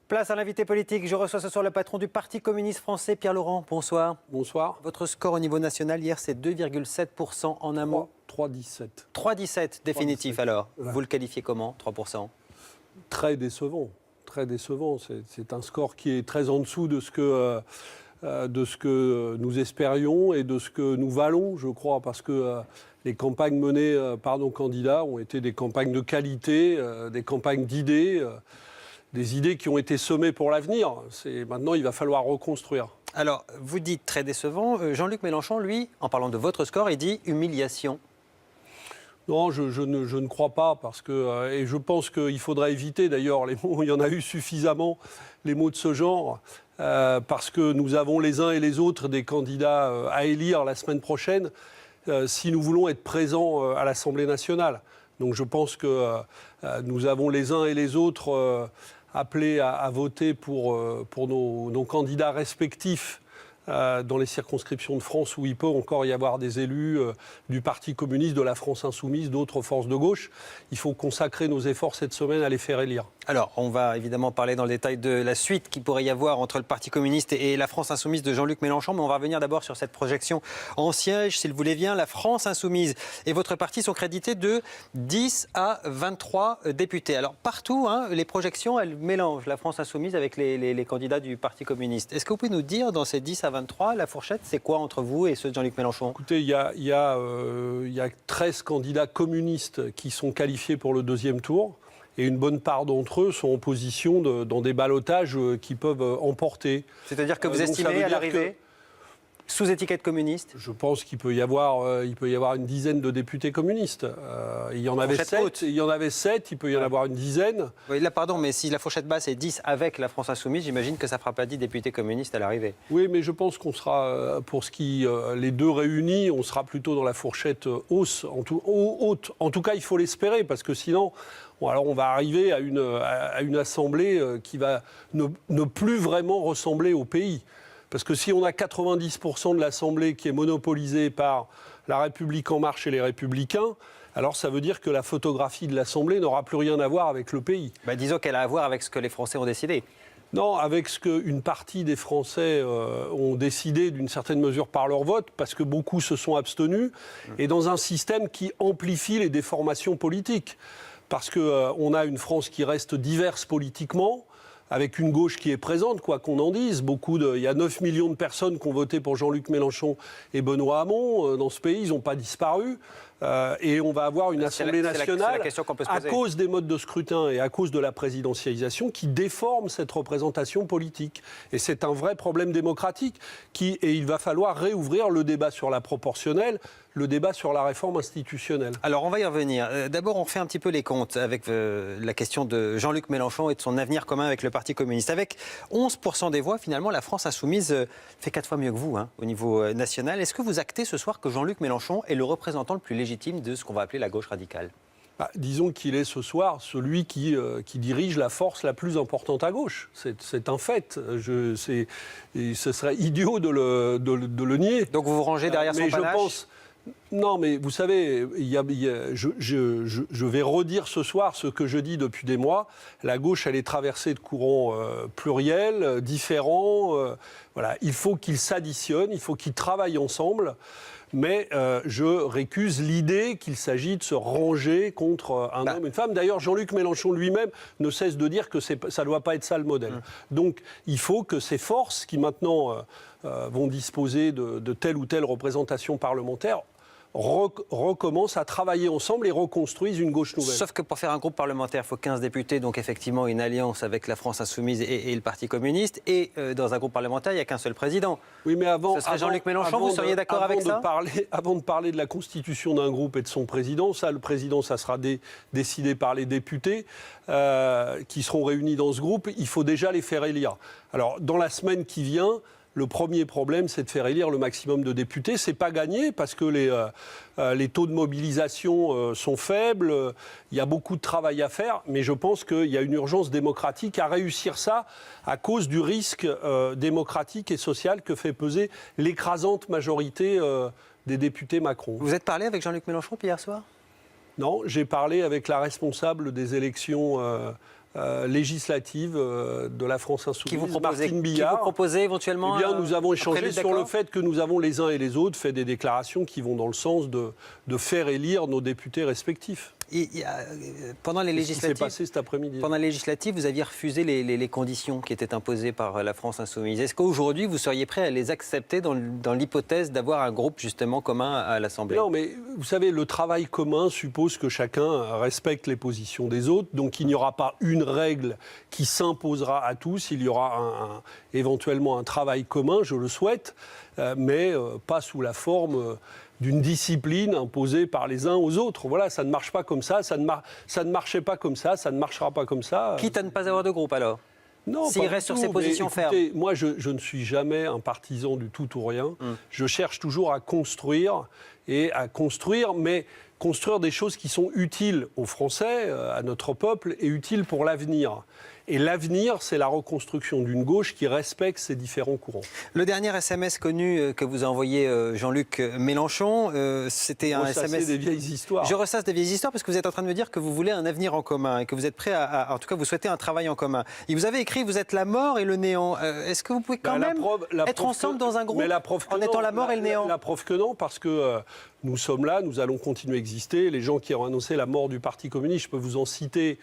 Place à l'invité politique. Je reçois ce soir le patron du Parti communiste français, Pierre Laurent. Bonsoir. Bonsoir. Votre score au niveau national hier, c'est 2,7% en un mot. 3,17. 3,17 définitif 3,17. alors. Ouais. Vous le qualifiez comment, 3%? Très décevant. Très décevant. C'est un score qui est très en dessous de ce que nous espérions et de ce que nous valons, je crois, parce que les campagnes menées par nos candidats ont été des campagnes de qualité, des campagnes d'idées, des idées qui ont été semées pour l'avenir. Maintenant, il va falloir reconstruire. Alors, vous dites très décevant. Jean-Luc Mélenchon, lui, en parlant de votre score, il dit humiliation. Non, je ne crois pas, parce que, et je pense qu'il faudrait éviter d'ailleurs les mots, il y en a eu suffisamment, les mots de ce genre, parce que nous avons les uns et les autres des candidats à élire la semaine prochaine, si nous voulons être présents à l'Assemblée nationale. Donc je pense que nous avons les uns et les autres appelés à voter pour nos candidats respectifs dans les circonscriptions de France où il peut encore y avoir des élus du Parti communiste, de la France insoumise, d'autres forces de gauche. Il faut consacrer nos efforts cette semaine à les faire élire. Alors, on va évidemment parler dans le détail de la suite qu'il pourrait y avoir entre le Parti communiste et la France insoumise de Jean-Luc Mélenchon, mais on va revenir d'abord sur cette projection en siège, s'il vous voulez bien. La France insoumise et votre parti sont crédités de 10 à 23 députés. Alors, partout, les projections, elles mélangent la France insoumise avec les candidats du Parti communiste. Est-ce que vous pouvez nous dire, dans ces 10 à 23, la fourchette, c'est quoi entre vous et ceux de Jean-Luc Mélenchon? Écoutez, il y a 13 candidats communistes qui sont qualifiés pour le deuxième tour. Et une bonne part d'entre eux sont en position dans des ballottages qui peuvent emporter. C'est-à-dire que vous estimez à l'arrivée, sous étiquette communiste? Je pense qu'il peut y avoir une dizaine de députés communistes. Il y en avait 7, il peut y en avoir une dizaine. Oui, là, pardon, mais si la fourchette basse est 10 avec la France insoumise, j'imagine que ça ne fera pas 10 députés communistes à l'arrivée. Oui, mais je pense qu'on sera, pour ce qui les deux réunis, on sera plutôt dans la fourchette haute. En tout cas, il faut l'espérer, parce que sinon... Bon, alors on va arriver à une assemblée qui va ne plus vraiment ressembler au pays. Parce que si on a 90% de l'assemblée qui est monopolisée par La République En Marche et les Républicains, alors ça veut dire que la photographie de l'assemblée n'aura plus rien à voir avec le pays. Disons qu'elle a à voir avec ce que les Français ont décidé. Non, avec ce qu'une partie des Français ont décidé d'une certaine mesure par leur vote, parce que beaucoup se sont abstenus, et dans un système qui amplifie les déformations politiques. Parce qu'on a une France qui reste diverse politiquement, avec une gauche qui est présente, quoi qu'on en dise. Il y a 9 millions de personnes qui ont voté pour Jean-Luc Mélenchon et Benoît Hamon. Dans ce pays, ils n'ont pas disparu. Et on va avoir une Assemblée nationale, à cause des modes de scrutin et à cause de la présidentialisation, qui déforme cette représentation politique. Et c'est un vrai problème démocratique. Et il va falloir réouvrir le débat sur la proportionnelle, le débat sur la réforme institutionnelle. Alors, on va y revenir. D'abord, on fait un petit peu les comptes avec la question de Jean-Luc Mélenchon et de son avenir commun avec le Parti communiste. Avec 11% des voix, finalement, la France insoumise fait 4 fois mieux que vous au niveau national. Est-ce que vous actez ce soir que Jean-Luc Mélenchon est le représentant le plus légitime de ce qu'on va appeler la gauche radicale? Disons qu'il est ce soir celui qui dirige la force la plus importante à gauche. C'est un fait. Ce serait idiot de le nier. Donc vous vous rangez derrière son panache? Non, mais vous savez, je vais redire ce soir ce que je dis depuis des mois. La gauche, elle est traversée de courants pluriels, différents. Voilà. Il faut qu'ils s'additionnent, il faut qu'ils travaillent ensemble. Mais je récuse l'idée qu'il s'agit de se ranger contre un homme, une femme. D'ailleurs, Jean-Luc Mélenchon lui-même ne cesse de dire que ça ne doit pas être ça le modèle. Donc, il faut que ces forces qui maintenant vont disposer de telle ou telle représentation parlementaire recommencent à travailler ensemble et reconstruisent une gauche nouvelle. Sauf que pour faire un groupe parlementaire, il faut 15 députés, donc effectivement une alliance avec la France insoumise et le Parti communiste. Et dans un groupe parlementaire, il n'y a qu'un seul président. Oui, mais ce serait Jean-Luc Mélenchon, vous seriez d'accord avec ça? Avant de parler de la constitution d'un groupe et de son président, le président, ça sera décidé par les députés qui seront réunis dans ce groupe. Il faut déjà les faire élire. Alors, dans la semaine qui vient... Le premier problème, c'est de faire élire le maximum de députés. C'est pas gagné parce que les taux de mobilisation sont faibles. Il y a beaucoup de travail à faire, mais je pense qu'il y a une urgence démocratique à réussir ça à cause du risque démocratique et social que fait peser l'écrasante majorité des députés Macron. Vous êtes parlé avec Jean-Luc Mélenchon hier soir? Non, j'ai parlé avec la responsable des élections législative de la France Insoumise, Martine Billard. Qui vous proposez éventuellement Nous avons échangé sur le fait que nous avons les uns et les autres fait des déclarations qui vont dans le sens de faire élire nos députés respectifs. Pendant les législatives, passé cet après-midi. Pendant les législatives, vous aviez refusé les conditions qui étaient imposées par la France Insoumise. Est-ce qu'aujourd'hui, vous seriez prêt à les accepter dans l'hypothèse d'avoir un groupe justement commun à l'Assemblée ? Non, mais vous savez, le travail commun suppose que chacun respecte les positions des autres. Donc il n'y aura pas une règle qui s'imposera à tous. Il y aura éventuellement un travail commun, je le souhaite, mais pas sous la forme d'une discipline imposée par les uns aux autres. Voilà, ça ne marche pas comme ça, ça ne marchait pas comme ça ne marchera pas comme ça. Quitte à ne pas avoir de groupe alors ? Non, s'il reste sur ses positions fermes. Moi, je ne suis jamais un partisan du tout ou rien. Je cherche toujours à construire, mais construire des choses qui sont utiles aux Français, à notre peuple, et utiles pour l'avenir. Et l'avenir, c'est la reconstruction d'une gauche qui respecte ces différents courants. Le dernier SMS connu que vous a envoyé Jean-Luc Mélenchon, c'était un SMS... des vieilles histoires. Je ressasse des vieilles histoires parce que vous êtes en train de me dire que vous voulez un avenir en commun et que vous êtes prêt en tout cas, vous souhaitez un travail en commun. Il vous avait écrit « Vous êtes la mort et le néant ». Est-ce que vous pouvez quand même être ensemble dans un groupe en étant la mort et le néant ? La preuve que non, parce que nous sommes là, nous allons continuer à exister. Les gens qui ont annoncé la mort du Parti communiste, je peux vous en citer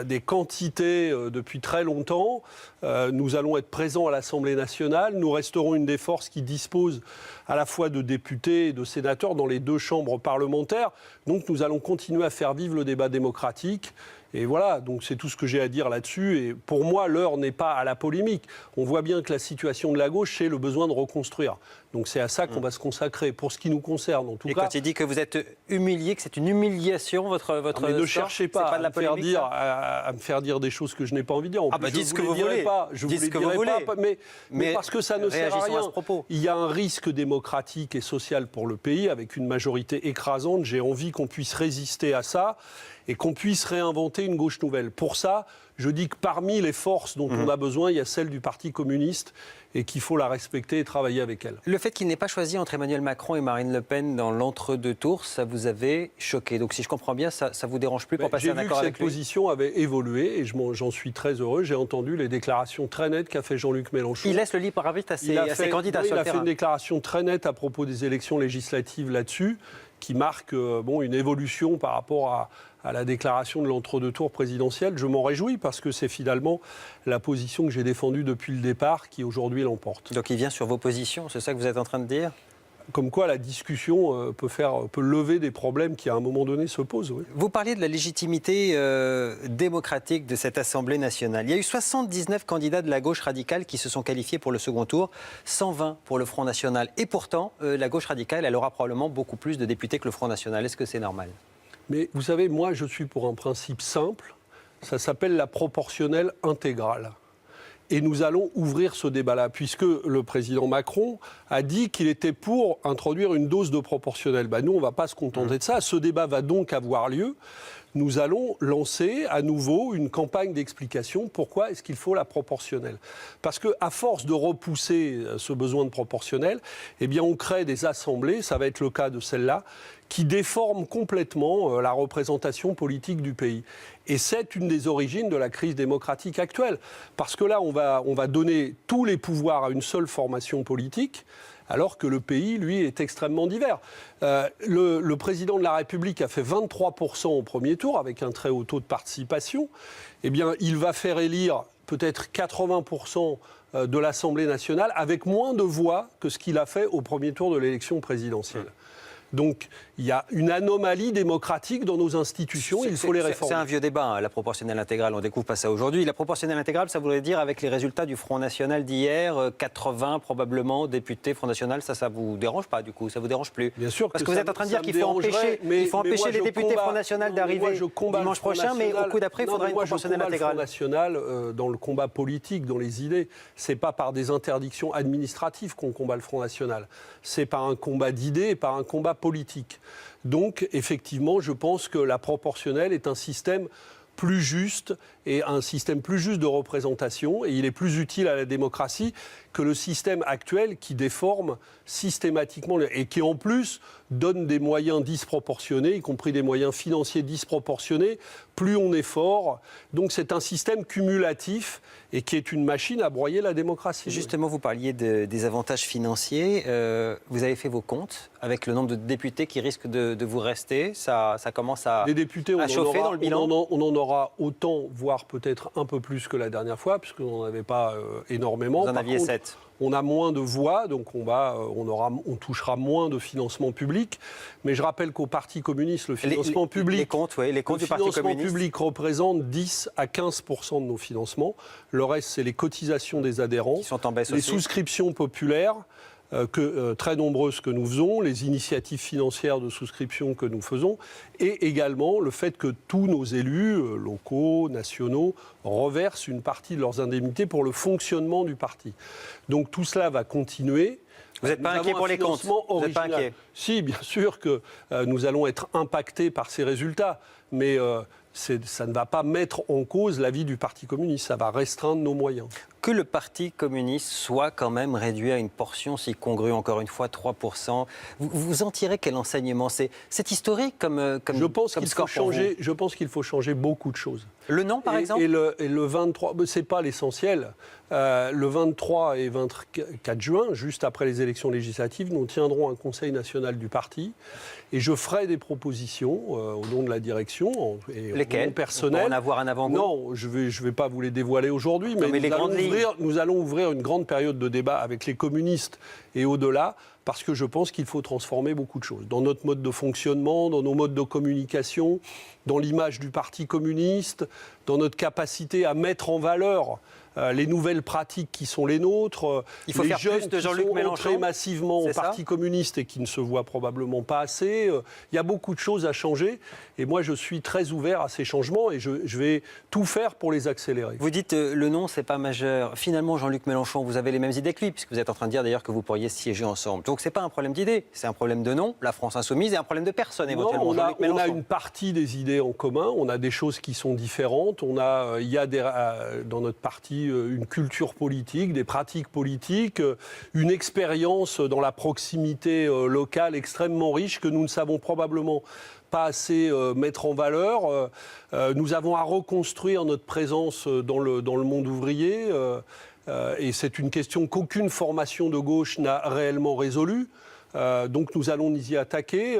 des quantités depuis très longtemps. Nous allons être présents à l'Assemblée nationale. Nous resterons une des forces qui dispose à la fois de députés et de sénateurs dans les deux chambres parlementaires. Donc nous allons continuer à faire vivre le débat démocratique. Et voilà, donc c'est tout ce que j'ai à dire là-dessus. Et pour moi, l'heure n'est pas à la polémique. On voit bien que la situation de la gauche, c'est le besoin de reconstruire. Donc c'est à ça qu'on va se consacrer, pour ce qui nous concerne en tout cas. Et quand il dit que vous êtes humilié, que c'est une humiliation, votre mais ne cherchez pas, de la polémique, à me faire dire des choses que je n'ai pas envie de dire. Dites ce que vous voulez. Je vous les dirai pas, mais parce que ça ne sert à rien. Il y a un risque démocratique et social pour le pays, avec une majorité écrasante. J'ai envie qu'on puisse résister à ça et qu'on puisse réinventer une gauche nouvelle. Pour ça, je dis que parmi les forces dont on a besoin, il y a celle du Parti communiste et qu'il faut la respecter et travailler avec elle. Le fait qu'il n'ait pas choisi entre Emmanuel Macron et Marine Le Pen dans l'entre-deux tours, ça vous avait choqué. Donc si je comprends bien, ça ne vous dérange plus pour passer un accord avec lui ? J'ai vu que cette position avait évolué et j'en suis très heureux. J'ai entendu les déclarations très nettes qu'a fait Jean-Luc Mélenchon. Il laisse le libre arbitre à ses candidats sur le terrain. Il a fait une déclaration très nette à propos des élections législatives là-dessus, qui marque une évolution par rapport à la déclaration de l'entre-deux tours présidentielle. Je m'en réjouis parce que c'est finalement la position que j'ai défendue depuis le départ qui aujourd'hui l'emporte. Donc il vient sur vos positions, c'est ça que vous êtes en train de dire ? Comme quoi la discussion peut lever des problèmes qui à un moment donné se posent. Oui. Vous parliez de la légitimité démocratique de cette Assemblée nationale. Il y a eu 79 candidats de la gauche radicale qui se sont qualifiés pour le second tour, 120 pour le Front National. Et pourtant, la gauche radicale, elle aura probablement beaucoup plus de députés que le Front National. Est-ce que c'est normal ? Mais vous savez, moi je suis pour un principe simple, ça s'appelle la proportionnelle intégrale. Et nous allons ouvrir ce débat-là, puisque le président Macron a dit qu'il était pour introduire une dose de proportionnelle. Nous, on ne va pas se contenter de ça. Ce débat va donc avoir lieu. Nous allons lancer à nouveau une campagne d'explication. Pourquoi est-ce qu'il faut la proportionnelle ? Parce qu'à force de repousser ce besoin de proportionnelle, on crée des assemblées, ça va être le cas de celle-là, qui déforment complètement la représentation politique du pays. Et c'est une des origines de la crise démocratique actuelle. Parce que là, on va donner tous les pouvoirs à une seule formation politique, alors que le pays, lui, est extrêmement divers. Le président de la République a fait 23% au premier tour, avec un très haut taux de participation. Il va faire élire peut-être 80% de l'Assemblée nationale, avec moins de voix que ce qu'il a fait au premier tour de l'élection présidentielle. Donc, il y a une anomalie démocratique dans nos institutions, il faut les réformer. C'est un vieux débat, la proportionnelle intégrale, on ne découvre pas ça aujourd'hui. La proportionnelle intégrale, ça voudrait dire, avec les résultats du Front National d'hier, 80 probablement députés Front National, ça vous dérange pas du coup, ça vous dérange plus? Bien sûr. Parce que vous êtes en train de dire qu'il faut empêcher les députés Front National d'arriver dimanche prochain, mais au coup d'après, il faudra une proportionnelle intégrale. Le Front National, dans le combat politique, dans les idées, c'est pas par des interdictions administratives qu'on combat le Front National, c'est par un combat d'idées et par un combat politique. Donc, effectivement, je pense que la proportionnelle est un système plus juste et un système plus juste de représentation, et il est plus utile à la démocratie que le système actuel qui déforme systématiquement et qui en plus donne des moyens disproportionnés, y compris des moyens financiers disproportionnés, plus on est fort. Donc c'est un système cumulatif et qui est une machine à broyer la démocratie. Justement, vous parliez des avantages financiers. Vous avez fait vos comptes avec le nombre de députés qui risquent de vous rester. Ça commence à, les députés, chauffer dans le bilan. On en aura autant, voire peut-être un peu plus que la dernière fois, puisqu'on n'en avait pas énormément. Vous en aviez 7. On a moins de voix, donc on touchera moins de financement public. Mais je rappelle qu'au Parti communiste, le financement public, les comptes du Parti communiste, le financement public représente 10 à 15% de nos financements. Le reste, c'est les cotisations des adhérents, qui sont en baisse les aussi. Souscriptions populaires. Très nombreuses que nous faisons, les initiatives financières de souscription que nous faisons, et également le fait que tous nos élus, locaux, nationaux, reversent une partie de leurs indemnités pour le fonctionnement du parti. Donc tout cela va continuer. Vous n'êtes pas inquiet pour les comptes? Vous n'êtes pas inquiet? Si, bien sûr que nous allons être impactés par ces résultats, mais ça ne va pas mettre en cause la vie du Parti communiste, ça va restreindre nos moyens. Que le Parti communiste soit quand même réduit à une portion si congrue, encore une fois, 3%. Vous en tirez quel enseignement? C'est historique comme je pense qu'il score faut changer. Je pense qu'il faut changer beaucoup de choses. Le nom, par exemple? Et le 23, c'est pas l'essentiel. Le 23 et 24 juin, juste après les élections législatives, nous tiendrons un conseil national du parti et je ferai des propositions au nom de la direction et lesquelles? Au nom personnel. On va en avoir un avant-goût? Non, je vais pas vous les dévoiler aujourd'hui, mais nous allons ouvrir une grande période de débat avec les communistes et au-delà, parce que je pense qu'il faut transformer beaucoup de choses. Dans notre mode de fonctionnement, dans nos modes de communication, dans l'image du Parti communiste, dans notre capacité à mettre en valeur les nouvelles pratiques qui sont les nôtres, il faut les faire jeunes plus de qui Jean-Luc sont Mélenchon, entrés massivement au ça Parti communiste et qui ne se voient probablement pas assez. Il y a beaucoup de choses à changer et moi je suis très ouvert à ces changements et je vais tout faire pour les accélérer. Vous dites le nom, c'est pas majeur. Finalement, Jean-Luc Mélenchon, vous avez les mêmes idées que lui, puisque vous êtes en train de dire d'ailleurs que vous pourriez siéger ensemble. Donc c'est pas un problème d'idées, c'est un problème de nom, la France insoumise, et un problème de personne éventuellement. Non, on a une partie des idées en commun, on a des choses qui sont différentes, il y a dans notre parti une culture politique, des pratiques politiques, une expérience dans la proximité locale extrêmement riche que nous ne savons probablement pas assez mettre en valeur. Nous avons à reconstruire notre présence dans le monde ouvrier et c'est une question qu'aucune formation de gauche n'a réellement résolue. Donc nous allons nous y attaquer.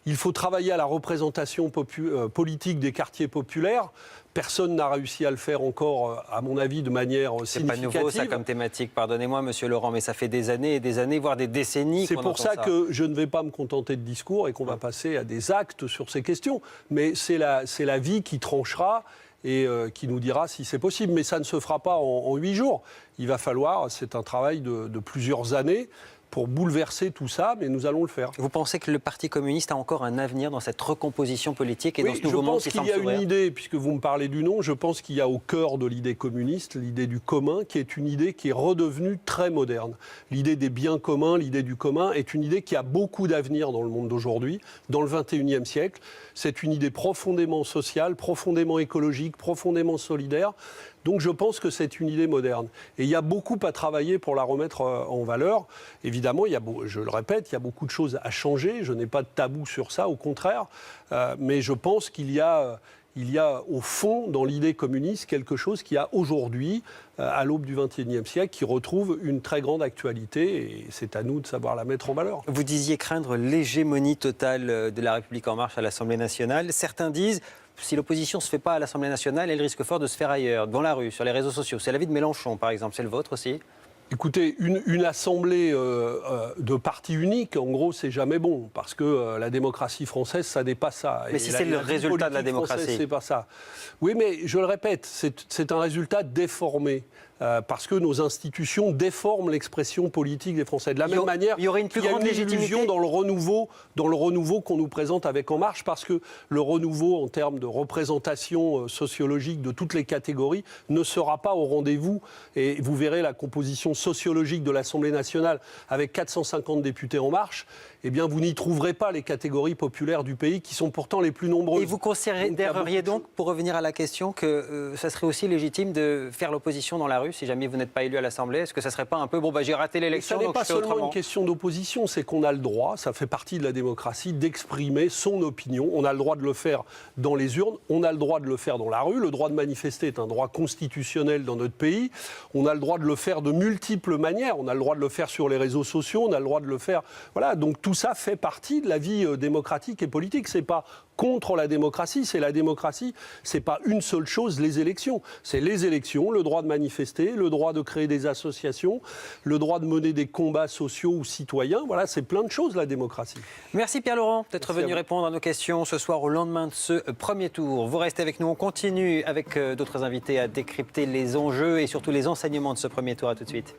Il faut travailler à la représentation politique des quartiers populaires. Personne n'a réussi à le faire encore, à mon avis, de manière significative. C'est pas nouveau ça comme thématique, pardonnez-moi Monsieur Laurent, mais ça fait des années et des années, voire des décennies. C'est pour ça que je ne vais pas me contenter de discours et qu'on va passer à des actes sur ces questions. Mais c'est la vie qui tranchera et qui nous dira si c'est possible. Mais ça ne se fera pas en 8 jours. Il va falloir, c'est un travail de plusieurs années, pour bouleverser tout ça, mais nous allons le faire. Vous pensez que le Parti communiste a encore un avenir dans cette recomposition politique et dans ce nouveau monde qui semble s'ouvrir ? Je pense qu'il y a une idée, puisque vous me parlez du nom, je pense qu'il y a au cœur de l'idée communiste, l'idée du commun, qui est une idée qui est redevenue très moderne. L'idée des biens communs, l'idée du commun, est une idée qui a beaucoup d'avenir dans le monde d'aujourd'hui, dans le XXIe siècle. C'est une idée profondément sociale, profondément écologique, profondément solidaire. Donc je pense que c'est une idée moderne. Et il y a beaucoup à travailler pour la remettre en valeur. Évidemment, je le répète, il y a beaucoup de choses à changer. Je n'ai pas de tabou sur ça, au contraire. Mais je pense qu'il y a au fond, dans l'idée communiste, quelque chose qui a aujourd'hui, à l'aube du XXIe siècle, qui retrouve une très grande actualité. Et c'est à nous de savoir la mettre en valeur. Vous disiez craindre l'hégémonie totale de la République En Marche à l'Assemblée nationale. Certains disent... Si l'opposition ne se fait pas à l'Assemblée nationale, elle risque fort de se faire ailleurs, dans la rue, sur les réseaux sociaux. C'est l'avis de Mélenchon, par exemple. C'est le vôtre aussi ? Écoutez, une assemblée de parti unique, en gros, c'est jamais bon, parce que la démocratie française, ça dépasse ça. Mais si c'est le résultat de la démocratie, c'est pas ça. Oui, mais je le répète, c'est un résultat déformé. Parce que nos institutions déforment l'expression politique des Français. De la même manière, il y aurait une plus grande légitimité dans le renouveau qu'on nous présente avec En Marche, parce que le renouveau en termes de représentation sociologique de toutes les catégories ne sera pas au rendez-vous. Et vous verrez la composition sociologique de l'Assemblée nationale avec 450 députés En Marche, eh bien vous n'y trouverez pas les catégories populaires du pays qui sont pourtant les plus nombreuses. Et vous considéreriez donc, pour revenir à la question, que ça serait aussi légitime de faire l'opposition dans la rue si jamais vous n'êtes pas élu à l'Assemblée? Est-ce que ça ne serait pas un peu, bon, j'ai raté l'élection, ça n'est donc pas je fais seulement autrement? une question d'opposition, c'est qu'on a le droit, ça fait partie de la démocratie, d'exprimer son opinion. On a le droit de le faire dans les urnes, on a le droit de le faire dans la rue. Le droit de manifester est un droit constitutionnel dans notre pays. On a le droit de le faire de multiples manières. On a le droit de le faire sur les réseaux sociaux, on a le droit de le faire... Voilà, donc tout ça fait partie de la vie démocratique et politique. C'est pas contre la démocratie, c'est la démocratie. C'est pas une seule chose, les élections. C'est les élections, le droit de manifester, le droit de créer des associations, le droit de mener des combats sociaux ou citoyens. Voilà, c'est plein de choses, la démocratie. Merci Pierre Laurent d'être venu répondre à nos questions ce soir au lendemain de ce premier tour. Vous restez avec nous, on continue avec d'autres invités à décrypter les enjeux et surtout les enseignements de ce premier tour. À tout de suite.